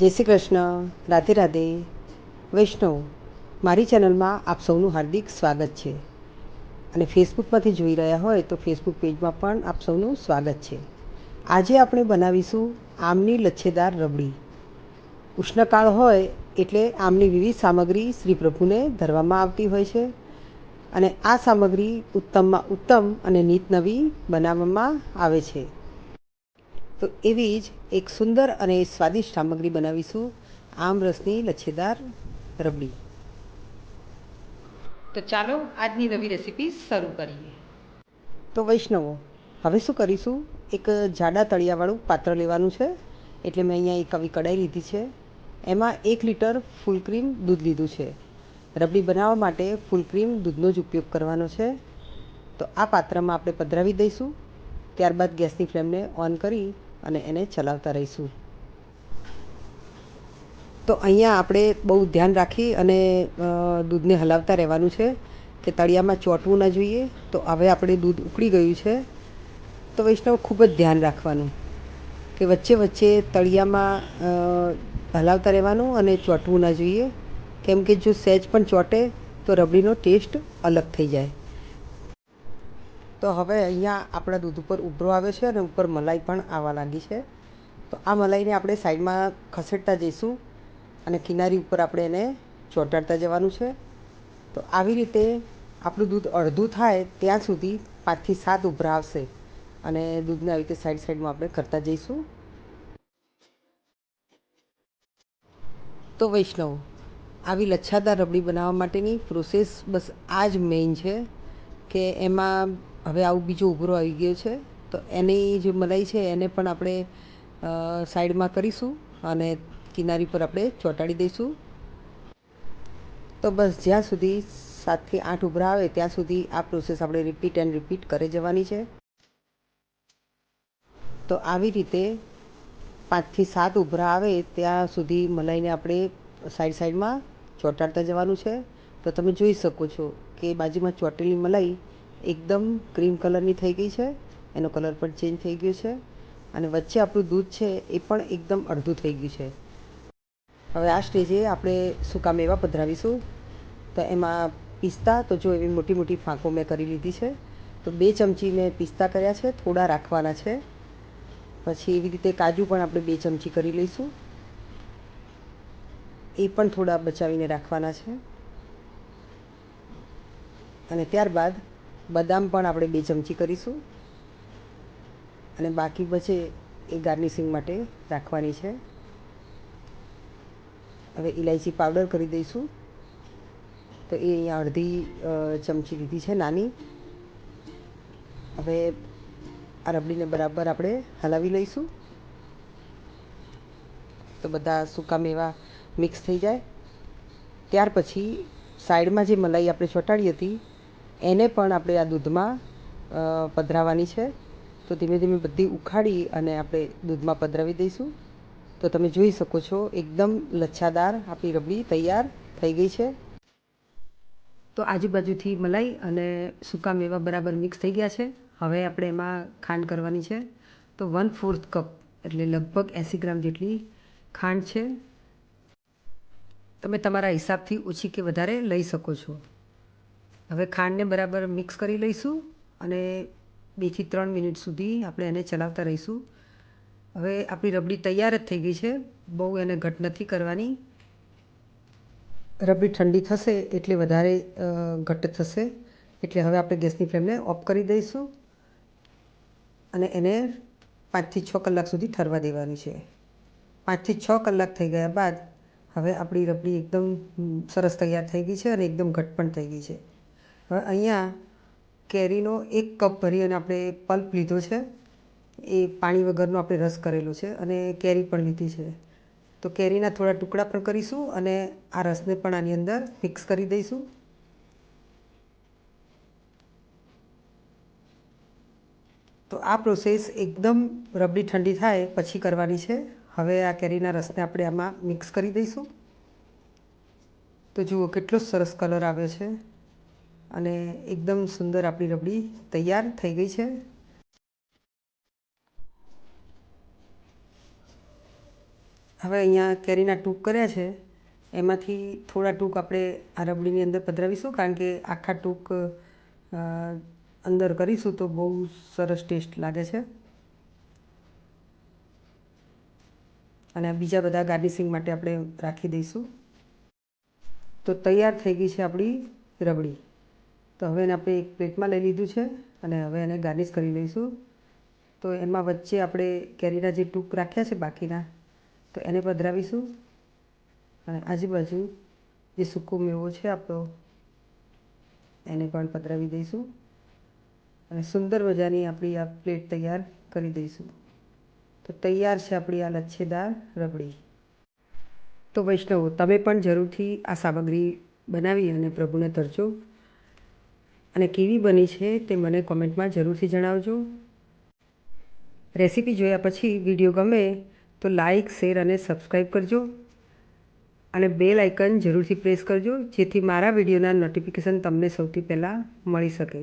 જય શ્રી કૃષ્ણ, રાધે રાધે. વૈષ્ણવ, મારી ચેનલમાં આપ સૌનું હાર્દિક સ્વાગત છે. અને ફેસબુકમાંથી જોઈ રહ્યા હોય તો ફેસબુક પેજમાં પણ આપ સૌનું સ્વાગત છે. આજે આપણે બનાવીશું આમની લચ્છેદાર રબડી. ઉષ્ણકાળ હોય એટલે આમની વિવિધ સામગ્રી શ્રી પ્રભુને ધરવામાં આવતી હોય છે. અને આ સામગ્રી ઉત્તમમાં ઉત્તમ અને નીત નવી બનાવવામાં આવે છે. તો એવી જ એક સુંદર અને સ્વાદિષ્ટ સામગ્રી બનાવીશું આમ રસની લચ્છેદાર રબડી. તો ચાલો આજની નવી રેસીપી શરૂ કરીએ. તો વૈષ્ણવો, હવે શું કરીશું, એક જાડા તળિયાવાળું પાત્ર લેવાનું છે. એટલે મેં અહીંયા એક આવી કઢાઈ લીધી છે. એમાં 1 લીટર ફૂલ ક્રીમ દૂધ લીધું છે. રબડી બનાવવા માટે ફૂલ ક્રીમ દૂધનો જ ઉપયોગ કરવાનો છે. તો આ પાત્રમાં આપણે પધરાવી દઈશું. ત્યારબાદ ગેસની ફ્લેમને ઓન કરી અને એને ચલાવતા રહીશું. તો અહીંયા આપણે બહુ ધ્યાન રાખી અને દૂધને હલાવતા રહેવાનું છે કે તળિયામાં ચોંટવું ના જોઈએ. તો હવે આપણે દૂધ ઉકળી ગયું છે. તો વૈષ્ણવ, ખૂબ જ ધ્યાન રાખવાનું કે વચ્ચે વચ્ચે તળિયામાં હલાવતા રહેવાનું અને ચોંટવું ના જોઈએ. કેમ કે જો સહેજ પણ ચોંટે તો રબડીનો ટેસ્ટ અલગ થઈ જાય. તો હવે અહીંયા આપણા દૂધ ઉપર ઉભરો આવે છે અને ઉપર મલાઈ પણ આવવા લાગી છે. તો આ મલાઈને આપણે સાઈડમાં ખસેડતા જઈશું અને કિનારી ઉપર આપણે એને ચોંટાડતા જવાનું છે. તો આવી રીતે આપણું દૂધ અડધું થાય ત્યાં સુધી 5 થી 7 ઉભરા આવશે અને દૂધને આવી રીતે સાઈડમાં આપણે કરતા જઈશું. તો વૈષ્ણવ, આવી લચ્છાદાર રબડી બનાવવા માટેની પ્રોસેસ બસ આ જ મેઇન છે કે એમાં હવે આવું બીજો ઉભરો આવી ગયો છે. તો એની જે મલાઈ છે એને પણ આપણે સાઈડમાં કરીશું અને કિનારી પર આપણે ચોંટાડી દઈશું. તો બસ જ્યાં સુધી 7 થી 8 ઉભરા આવે ત્યાં સુધી આ પ્રોસેસ આપણે રિપીટ એન્ડ રિપીટ કરી જવાની છે. તો આવી રીતે 5 થી 7 ઉભરા આવે ત્યાં સુધી મલાઈને આપણે સાઈડમાં ચોંટાડતા જવાનું છે. તો તમે જોઈ શકો છો કે બાજુમાં ચોંટેલી મલાઈ એકદમ ક્રીમ કલરની થઈ ગઈ છે. એનો કલર પણ ચેન્જ થઈ ગયો છે અને વચ્ચે આપણું દૂધ છે એ પણ એકદમ અડધું થઈ ગયું છે. હવે આ સ્ટેજે આપણે સૂકા મેવા પધરાવીશું. તો એમાં પિસ્તા, તો જો એવી મોટી મોટી ફાંકો મેં કરી લીધી છે. તો 2 ચમચી મેં પિસ્તા કર્યા છે, થોડા રાખવાના છે. પછી એવી રીતે કાજુ પણ આપણે 2 ચમચી કરી લઈશું. એ પણ થોડા બચાવીને રાખવાના છે. અને ત્યારબાદ બદામ પણ આપણે 2 ચમચી કરીશું અને બાકી બચે એ ગાર્નિશિંગ માટે રાખવાની છે. હવે ઇલાયચી પાવડર કરી દઈશું. તો એ અહીંયા અડધી ચમચી લીધી છે, નાની. હવે આ રબડીને બરાબર આપણે હલાવી લઈશું. તો બધા સૂકા મેવા મિક્સ થઈ જાય. ત્યાર પછી સાઈડમાં જે મલાઈ આપણે ચોંટાડી હતી એને પણ આપણે આ દૂધમાં પધરાવવાની છે. તો ધીમે ધીમે બધી ઉખાડી અને આપણે દૂધમાં પધરાવી દઈશું. તો તમે જોઈ શકો છો એકદમ લચ્છાદાર આપણી રબડી તૈયાર થઈ ગઈ છે. તો આજુબાજુથી મલાઈ અને સૂકા મેવા બરાબર મિક્સ થઈ ગયા છે. હવે આપણે એમાં ખાંડ કરવાની છે. તો 1/4 કપ એટલે લગભગ 80 ગ્રામ જેટલી ખાંડ છે. તમે તમારા હિસાબથી ઓછી કે વધારે લઈ શકો છો. હવે ખાંડને બરાબર મિક્સ કરી લઈશું અને 2 થી 3 મિનિટ સુધી આપણે એને ચલાવતા રહીશું. હવે આપણી રબડી તૈયાર જ થઈ ગઈ છે. બહુ એને ઘટ નથી કરવાની. રબડી ઠંડી થશે એટલે વધારે ઘટ્ટ થશે. એટલે હવે આપણે ગેસની ફ્લેમને ઓફ કરી દઈશું અને એને 5 થી 6 કલાક સુધી ઠરવા દેવાની છે. 5 થી 6 કલાક થઈ ગયા બાદ હવે આપણી રબડી એકદમ સરસ તૈયાર થઈ ગઈ છે અને એકદમ ઘટ પણ થઈ ગઈ છે. હવે અહીંયા કેરીનો 1 કપ ભરી અને આપણે પલ્પ લીધો છે. એ પાણી વગરનો આપણે રસ કરેલો છે અને કેરી પણ લીધી છે. તો કેરીના થોડા ટુકડા પણ કરીશું અને આ રસને પણ આની અંદર મિક્સ કરી દઈશું. તો આ પ્રોસેસ એકદમ રબડી ઠંડી થાય પછી કરવાની છે. હવે આ કેરીના રસને આપણે આમાં મિક્સ કરી દઈશું. તો જુઓ કેટલો સરસ કલર આવ્યો છે અને એકદમ સુંદર આપણી રબડી તૈયાર થઈ ગઈ છે. હવે અહીંયા કેરીના ટૂંક કર્યા છે, એમાંથી થોડા ટૂંક આપણે આ રબડીની અંદર પધરાવીશું, કારણ કે આખા ટૂંક અંદર કરીશું તો બહુ સરસ ટેસ્ટ લાગે છે. અને બીજા બધા ગાર્નિશિંગ માટે આપણે રાખી દઈશું. તો તૈયાર થઈ ગઈ છે આપણી રબડી. તો હવે એને આપણે એક પ્લેટમાં લઈ લીધું છે અને હવે એને ગાર્નિશ કરી લઈશું. તો એમાં વચ્ચે આપણે કેરીના જે ટૂંક રાખ્યા છે બાકીના, તો એને પધરાવીશું અને આજુબાજુ જે સૂકો મેવો છે આપણો એને પણ પધરાવી દઈશું અને સુંદર મજાની આપણી આ પ્લેટ તૈયાર કરી દઈશું. તો તૈયાર છે આપણી આ લચ્છેદાર રબડી. તો વૈષ્ણવો, તમે પણ જરૂરથી આ સામગ્રી બનાવી અને પ્રભુને ધરજો અને કેવી બની છે તે મને કોમેન્ટમાં જરૂરથી જણાવજો. રેસીપી જોયા પછી વિડીયો ગમે તો લાઈક, શેર અને સબસ્ક્રાઈબ કરજો અને બેલ આઇકન જરૂરથી પ્રેસ કરજો, જેથી મારા વિડીયોના નોટિફિકેશન તમને સૌથી પહેલાં મળી શકે.